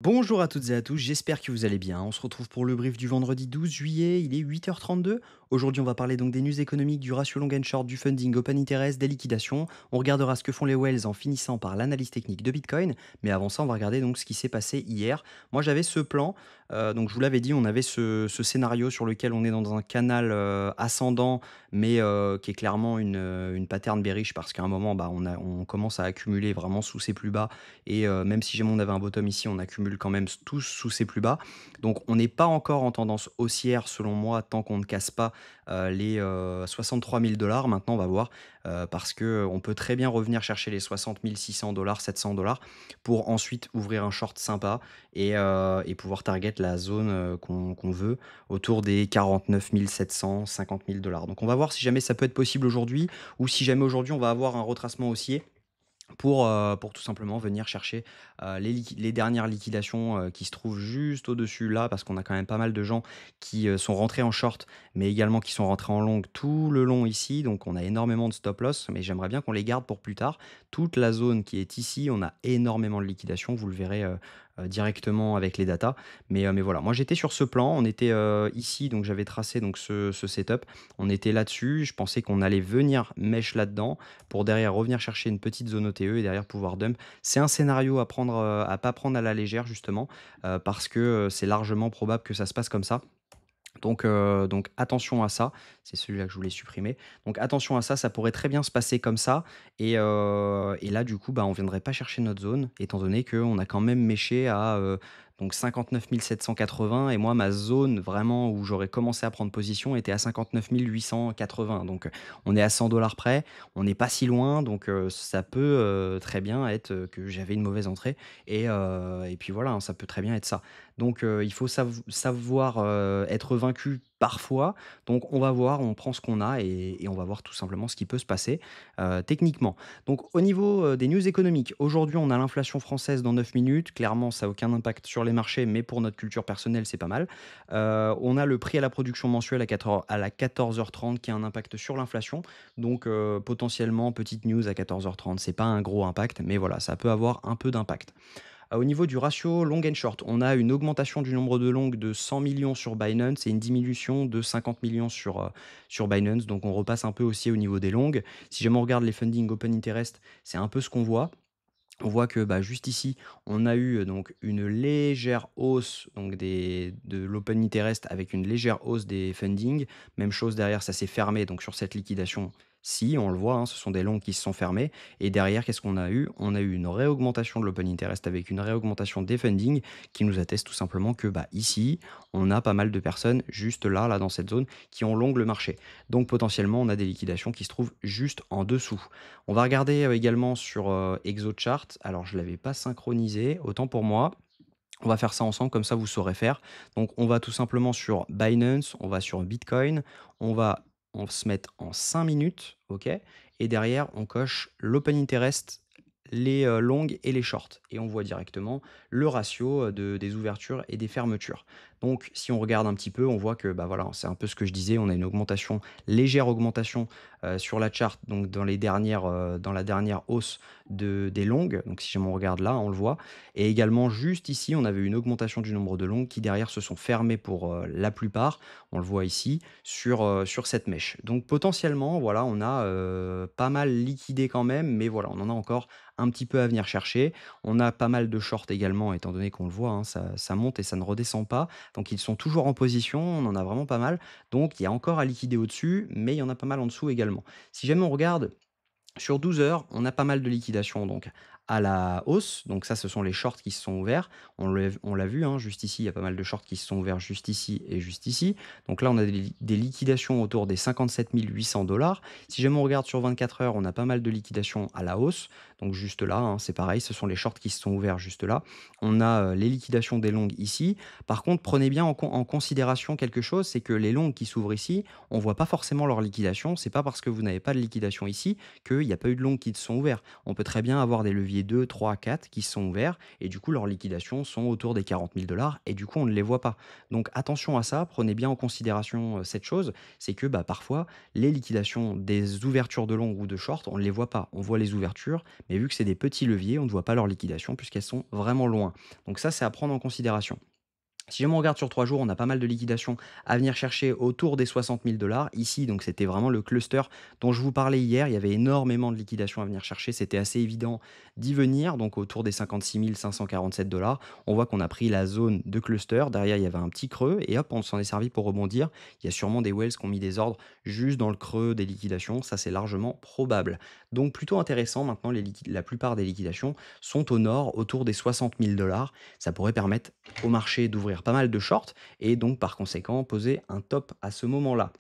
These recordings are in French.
Bonjour à toutes et à tous, j'espère que vous allez bien. On se retrouve pour le brief du vendredi 12 juillet, il est 8h32. Aujourd'hui, on va parler donc des news économiques, du ratio long and short, du funding, open interest, des liquidations. On regardera ce que font les whales en finissant par l'analyse technique de Bitcoin. Mais avant ça, on va regarder donc ce qui s'est passé hier. Moi, j'avais ce plan, donc je vous l'avais dit, on avait ce scénario sur lequel on est dans un canal ascendant, mais qui est clairement une pattern bearish parce qu'à un moment, bah, on commence à accumuler vraiment sous ses plus bas et même si jamais on avait un bottom ici, on accumule quand même tous sous ses plus bas. Donc on n'est pas encore en tendance haussière selon moi tant qu'on ne casse pas les 63 000 dollars. Maintenant, on va voir parce que on peut très bien revenir chercher les 60 600 dollars, 700 dollars pour ensuite ouvrir un short sympa et pouvoir target la zone qu'on veut autour des 49 700, 50 000 dollars. Donc on va voir si jamais ça peut être possible aujourd'hui ou si jamais aujourd'hui on va avoir un retracement haussier pour tout simplement venir chercher, les dernières liquidations, qui se trouvent juste au-dessus là, parce qu'on a quand même pas mal de gens qui, sont rentrés en short, mais également qui sont rentrés en long tout le long ici. Donc on a énormément de stop loss, mais j'aimerais bien qu'on les garde pour plus tard. Toute la zone qui est ici, on a énormément de liquidations, vous le verrez, directement avec les datas. Mais voilà, moi j'étais sur ce plan, on était, ici, donc j'avais tracé donc ce setup. On était là-dessus, je pensais qu'on allait venir mèche là-dedans pour derrière revenir chercher une petite zone OTE et derrière pouvoir dump. C'est un scénario à prendre, à pas prendre à la légère justement, parce que, c'est largement probable que ça se passe comme ça. Donc attention à ça, c'est celui-là que je voulais supprimer. Donc attention à ça, ça pourrait très bien se passer comme ça et là du coup, bah, on viendrait pas chercher notre zone étant donné qu'on a quand même méché à, donc 59 780 et moi ma zone vraiment où j'aurais commencé à prendre position était à 59 880 donc on est à 100 près, on n'est pas si loin donc ça peut, très bien être, que j'avais une mauvaise entrée et puis voilà, hein, ça peut très bien être ça. Donc il faut savoir, être vaincu parfois. Donc on va voir, on prend ce qu'on a et on va voir tout simplement ce qui peut se passer, techniquement. Donc au niveau, des news économiques, aujourd'hui on a l'inflation française dans 9 minutes. Clairement, ça a aucun impact sur les marchés, mais pour notre culture personnelle, c'est pas mal. On a le prix à la production mensuelle à la 14h30 qui a un impact sur l'inflation. Donc potentiellement, petite news à 14h30, c'est pas un gros impact, mais voilà, ça peut avoir un peu d'impact. Au niveau du ratio long and short, on a une augmentation du nombre de longues de 100 millions sur Binance et une diminution de 50 millions sur Binance. Donc on repasse un peu aussi au niveau des longues. Si jamais on regarde les funding open interest, c'est un peu ce qu'on voit. On voit que bah, juste ici, on a eu donc une légère hausse donc de l'open interest avec une légère hausse des funding. Même chose derrière, ça s'est fermé donc sur cette liquidation. Si, on le voit, hein, ce sont des longs qui se sont fermés. Et derrière, qu'est-ce qu'on a eu? On a eu une réaugmentation de l'open interest avec une réaugmentation des funding qui nous atteste tout simplement que bah, ici, on a pas mal de personnes juste là, dans cette zone, qui ont long le marché. Donc potentiellement, on a des liquidations qui se trouvent juste en dessous. On va regarder, également sur, ExoChart. Alors je ne l'avais pas synchronisé, autant pour moi. On va faire ça ensemble, comme ça vous saurez faire. Donc on va tout simplement sur Binance, on va sur Bitcoin, on va se mettre en 5 minutes, OK? Et derrière, on coche l'open interest, les, longues et les shorts et on voit directement le ratio, des ouvertures et des fermetures. Donc si on regarde un petit peu, on voit que, bah, voilà, c'est un peu ce que je disais, on a une augmentation, légère augmentation, sur la chart, donc dans la dernière hausse des longues. Donc si jamais on regarde là, on le voit et également juste ici, on avait une augmentation du nombre de longues qui derrière se sont fermées pour, la plupart. On le voit ici sur cette mèche. Donc potentiellement, voilà, on a, pas mal liquidé quand même, mais voilà, on en a encore un petit peu à venir chercher. On a pas mal de shorts également, étant donné qu'on le voit, hein, ça monte et ça ne redescend pas. Donc ils sont toujours en position, on en a vraiment pas mal. Donc il y a encore à liquider au-dessus, mais il y en a pas mal en dessous également. Si jamais on regarde sur 12 heures, on a pas mal de liquidations donc à la hausse. Donc ça, ce sont les shorts qui se sont ouverts. On l'a vu, hein, juste ici, il y a pas mal de shorts qui se sont ouverts juste ici et juste ici. Donc là, on a des liquidations autour des 57 800 dollars. Si jamais on regarde sur 24 heures, on a pas mal de liquidations à la hausse. Donc juste là, hein, c'est pareil, ce sont les shorts qui se sont ouverts juste là. On a les liquidations des longues ici. Par contre, prenez bien en considération quelque chose, c'est que les longues qui s'ouvrent ici, on voit pas forcément leur liquidation. C'est pas parce que vous n'avez pas de liquidation ici qu'il n'y a pas eu de longues qui se sont ouverts. On peut très bien avoir des leviers leviers 2, 3, 4 qui sont ouverts et du coup leurs liquidations sont autour des 40 000 $ et du coup on ne les voit pas. Donc attention à ça, prenez bien en considération cette chose, c'est que bah, parfois les liquidations des ouvertures de long ou de short, on ne les voit pas. On voit les ouvertures, mais vu que c'est des petits leviers, on ne voit pas leurs liquidations puisqu'elles sont vraiment loin. Donc ça, c'est à prendre en considération. Si jamais on regarde sur 3 jours, on a pas mal de liquidations à venir chercher autour des 60 000 $. Ici, donc c'était vraiment le cluster dont je vous parlais hier. Il y avait énormément de liquidations à venir chercher. C'était assez évident d'y venir, donc autour des 56 547 $. On voit qu'on a pris la zone de cluster. Derrière, il y avait un petit creux et hop, on s'en est servi pour rebondir. Il y a sûrement des whales qui ont mis des ordres juste dans le creux des liquidations. Ça, c'est largement probable. Donc plutôt intéressant. Maintenant, la plupart des liquidations sont au nord, autour des 60 000 $. Ça pourrait permettre au marché d'ouvrir pas mal de shorts et donc par conséquent poser un top à ce moment-là.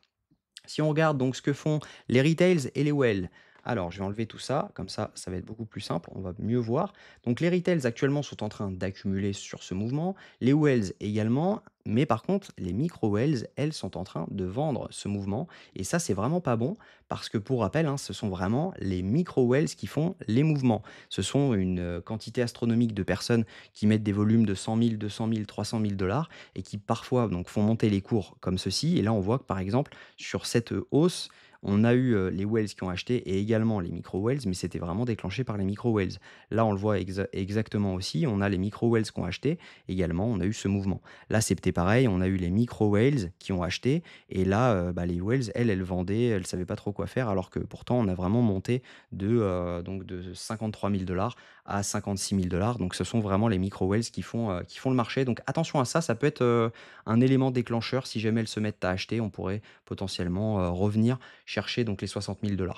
Si on regarde donc ce que font les retails et les wells, alors je vais enlever tout ça, comme ça va être beaucoup plus simple, on va mieux voir. Donc les retails actuellement sont en train d'accumuler sur ce mouvement, les wells également, mais par contre les micro wells, elles sont en train de vendre ce mouvement et ça c'est vraiment pas bon parce que pour rappel, hein, ce sont vraiment les micro wells qui font les mouvements. Ce sont une quantité astronomique de personnes qui mettent des volumes de 100 000, 200 000, 300 000 $ et qui parfois donc font monter les cours comme ceci. Et là on voit que par exemple sur cette hausse, on a eu les whales qui ont acheté et également les micro whales, mais c'était vraiment déclenché par les micro whales. Là, on le voit exactement aussi. On a les micro whales qui ont acheté. Également, on a eu ce mouvement. Là, c'était pareil. On a eu les micro whales qui ont acheté. Et là, bah, les whales, elles vendaient. Elles ne savaient pas trop quoi faire. Alors que pourtant, on a vraiment monté donc de 53 000 $ à 56 000 $. Donc, ce sont vraiment les micro whales qui font le marché. Donc, attention à ça. Ça peut être un élément déclencheur. Si jamais elles se mettent à acheter, on pourrait potentiellement revenir chercher donc les 60 000 $.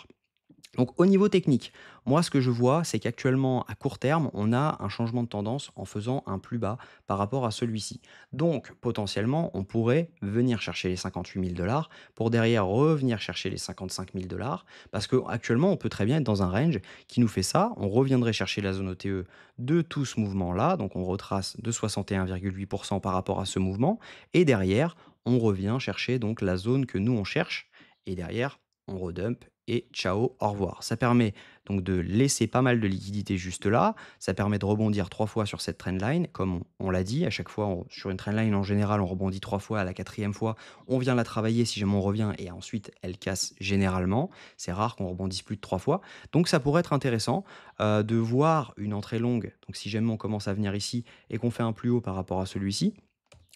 Donc au niveau technique, moi ce que je vois, c'est qu'actuellement à court terme, on a un changement de tendance en faisant un plus bas par rapport à celui-ci. Donc potentiellement, on pourrait venir chercher les 58 000 $ pour derrière revenir chercher les 55 000 $, parce qu'actuellement, on peut très bien être dans un range qui nous fait ça. On reviendrait chercher la zone OTE de tout ce mouvement-là, donc on retrace de 61,8% par rapport à ce mouvement, et derrière, on revient chercher donc la zone que nous on cherche, et derrière, on redump et ciao, au revoir. Ça permet donc de laisser pas mal de liquidité juste là. Ça permet de rebondir 3 fois sur cette trendline, comme on l'a dit. À chaque fois, sur une trendline en général, on rebondit 3 fois. À la quatrième fois, on vient la travailler si jamais on revient et ensuite elle casse généralement. C'est rare qu'on rebondisse plus de 3 fois. Donc ça pourrait être intéressant de voir une entrée longue. Donc si jamais on commence à venir ici et qu'on fait un plus haut par rapport à celui-ci,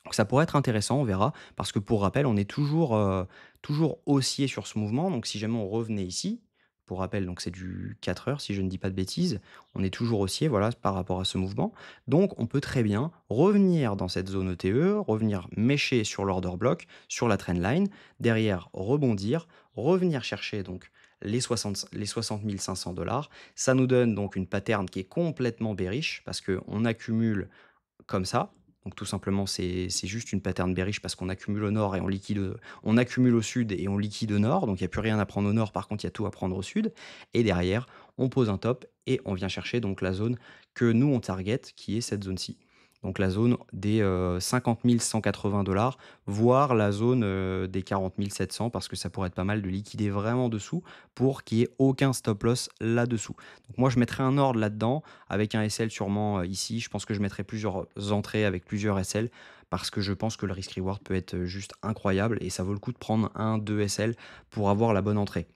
donc ça pourrait être intéressant, on verra, parce que pour rappel, on est toujours haussier sur ce mouvement. Donc si jamais on revenait ici, pour rappel, donc c'est du 4 heures, si je ne dis pas de bêtises, on est toujours haussier, voilà, par rapport à ce mouvement. Donc on peut très bien revenir dans cette zone ETE, revenir mécher sur l'order block, sur la trendline, derrière rebondir, revenir chercher donc les 60 500 $. Ça nous donne donc une pattern qui est complètement bearish, parce qu'on accumule comme ça. Donc tout simplement, c'est juste une pattern bearish parce qu'on accumule au nord et on accumule au sud et on liquide au nord. Donc il n'y a plus rien à prendre au nord, par contre, il y a tout à prendre au sud. Et derrière, on pose un top et on vient chercher donc la zone que nous, on target, qui est cette zone-ci. Donc la zone des 50 180 $, voire la zone des 40 700, parce que ça pourrait être pas mal de liquider vraiment dessous pour qu'il n'y ait aucun stop loss là-dessous. Donc moi, je mettrais un ordre là-dedans avec un SL sûrement ici. Je pense que je mettrai plusieurs entrées avec plusieurs SL parce que je pense que le risk reward peut être juste incroyable et ça vaut le coup de prendre un, deux SL pour avoir la bonne entrée.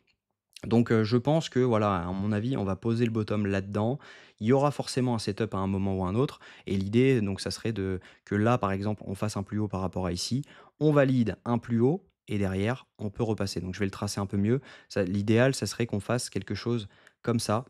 Donc je pense que voilà, à mon avis, on va poser le bottom là-dedans. Il y aura forcément un setup à un moment ou à un autre et l'idée donc ça serait que là, par exemple, on fasse un plus haut par rapport à ici, on valide un plus haut et derrière, on peut repasser. Donc je vais le tracer un peu mieux. L'idéal, ça serait qu'on fasse quelque chose comme ça.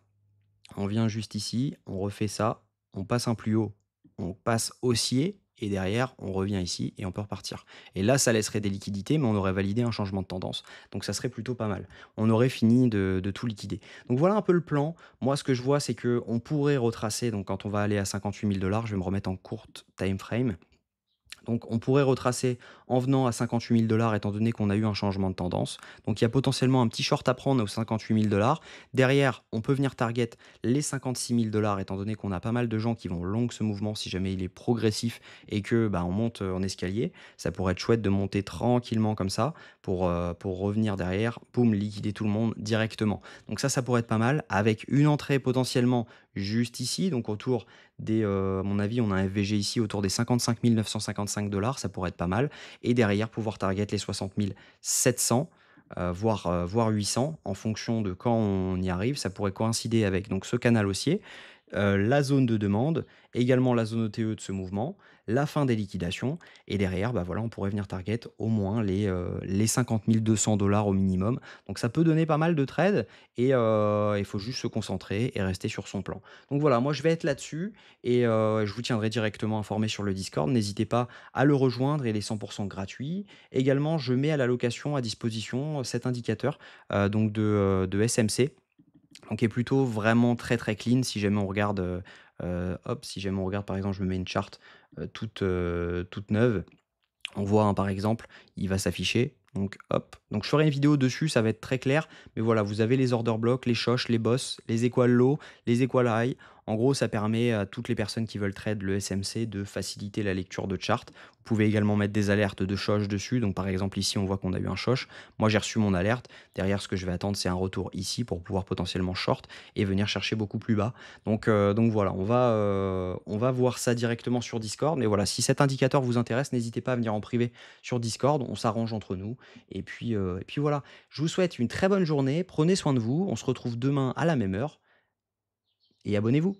On vient juste ici, on refait ça, on passe un plus haut, on passe haussier et derrière, on revient ici et on peut repartir. Et là, ça laisserait des liquidités, mais on aurait validé un changement de tendance. Donc ça serait plutôt pas mal. On aurait fini de tout liquider. Donc voilà un peu le plan. Moi, ce que je vois, c'est que on pourrait retracer, donc quand on va aller à 58 000 $, je vais me remettre en courte time frame. Donc on pourrait retracer en venant à 58 000 $ étant donné qu'on a eu un changement de tendance. Donc il y a potentiellement un petit short à prendre aux 58 000 $. Derrière, on peut venir target les 56 000 $ étant donné qu'on a pas mal de gens qui vont long ce mouvement si jamais il est progressif et que bah, on monte en escalier. Ça pourrait être chouette de monter tranquillement comme ça pour revenir derrière, boum, liquider tout le monde directement. Donc ça pourrait être pas mal avec une entrée potentiellement juste ici, donc autour des, à mon avis, on a un FVG ici autour des 55 955 ça pourrait être pas mal et derrière pouvoir target les 60 700, voire 800 en fonction de quand on y arrive. Ça pourrait coïncider avec donc ce canal haussier, la zone de demande, également la zone ETE de ce mouvement, la fin des liquidations et derrière, bah, voilà, on pourrait venir target au moins les 50 200 au minimum. Donc ça peut donner pas mal de trades et il faut juste se concentrer et rester sur son plan. Donc voilà, moi je vais être là-dessus et je vous tiendrai directement informé sur le Discord. N'hésitez pas à le rejoindre, il est 100 gratuit. Également, je mets à la location à disposition cet indicateur, donc de SMC. Donc qui est plutôt vraiment très, très clean si jamais on regarde, hop, si jamais on regarde par exemple, je me mets une charte, toute neuve. On voit, hein, par exemple, il va s'afficher, donc hop. Donc je ferai une vidéo dessus, ça va être très clair, mais voilà, vous avez les order blocks, les shosh, les boss, les equal low, les equal high. En gros, ça permet à toutes les personnes qui veulent trade le SMC de faciliter la lecture de chart. Vous pouvez également mettre des alertes de shosh dessus. Donc par exemple ici, on voit qu'on a eu un shosh. Moi, j'ai reçu mon alerte. Derrière, ce que je vais attendre, c'est un retour ici pour pouvoir potentiellement short et venir chercher beaucoup plus bas. Donc voilà, on va voir ça directement sur Discord. Mais voilà, si cet indicateur vous intéresse, n'hésitez pas à venir en privé sur Discord. On s'arrange entre nous. Et puis voilà, je vous souhaite une très bonne journée. Prenez soin de vous. On se retrouve demain à la même heure et abonnez-vous.